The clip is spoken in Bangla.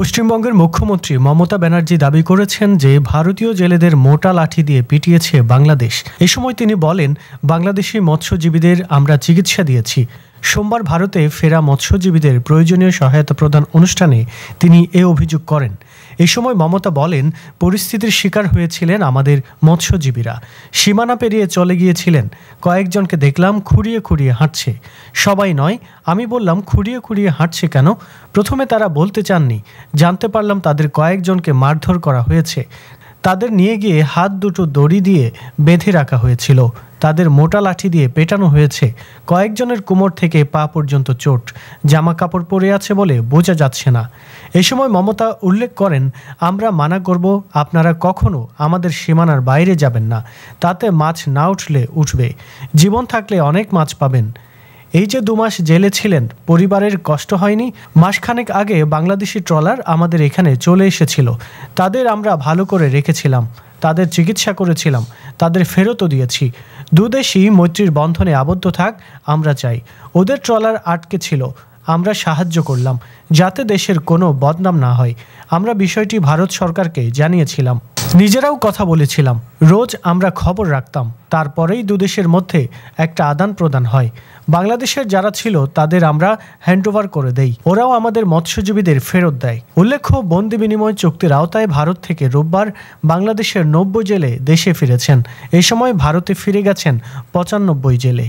পশ্চিমবঙ্গের মুখ্যমন্ত্রী মমতা ব্যানার্জি দাবি করেছেন যে ভারতীয় জেলেদের মোটা লাঠি দিয়ে পিটিয়েছে বাংলাদেশ। এ সময় তিনি বলেন, বাংলাদেশি মৎস্যজীবীদের আমরা চিকিৎসা দিয়েছি। সোমবার ভারতে ফেরা মৎস্যজীবীদের প্রয়োজনীয় সহায়তা প্রদান অনুষ্ঠানে তিনি এ অভিযোগ করেন। এই সময় মমতা বলেন, পরিস্থিতির শিকার হয়েছিলেন আমাদের মৎস্যজীবীরা। সীমানা পেরিয়ে চলে গিয়েছিলেন। কয়েকজনকে দেখলাম খুঁড়িয়ে খুঁড়িয়ে হাঁটছে। সবাই নয়, আমি বললাম খুঁড়িয়ে খুঁড়িয়ে হাঁটছে কেন? প্রথমে তারা বলতে চাননি। জানতে পারলাম তাদের কয়েকজনকে মারধর করা হয়েছে। তাদের নিয়ে গিয়ে হাত দুটো দড়ি দিয়ে বেঁধে রাখা হয়েছিল। তাদের মোটা লাঠি দিয়ে পেটানো হয়েছে। কয়েকজনের কোমর থেকে পা পর্যন্ত চোট। জামা কাপড় পরে আছে বলে বোঝা যাচ্ছে না। এ সময় মমতা উল্লেখ করেন, আমরা মানা করব, আপনারা কখনো আমাদের সীমানার বাইরে যাবেন না। তাতে মাছ না উঠলে উঠবে। জীবন থাকলে অনেক মাছ পাবেন। এই যে 2 মাস জেলে ছিলেন, পরিবারের কষ্ট হয়নি? মাসখানেক আগে বাংলাদেশি ট্রলার আমাদের এখানে চলে এসেছিল। তাদের আমরা ভালো করে রেখেছিলাম, তাদের চিকিৎসা করেছিলাম, তাদের ফেরতও দিয়েছি। দুদেশই মৈত্রীর বন্ধনে আবদ্ধ থাক আমরা চাই। ওদের ট্রলার আটকে ছিল, আমরা সাহায্য করলাম যাতে দেশের কোনো বদনাম না হয়। আমরা বিষয়টি ভারত সরকারকে জানিয়েছিলাম, নিজেরাও কথা বলেছিলাম। রোজ আমরা খবর রাখতাম। তারপরেই দুদেশের মধ্যে একটা আদান প্রদান হয়। বাংলাদেশের যারা ছিল তাদের আমরা হ্যান্ডওভার করে দেই, ওরাও আমাদের মৎস্যজীবীদের ফেরত দেয়। উল্লেখ্য, বন্দি বিনিময় চুক্তির আওতায় ভারত থেকে রোববার বাংলাদেশের 90 জেলে দেশে ফিরেছেন। এ সময় ভারতে ফিরে গেছেন 95 জেলে।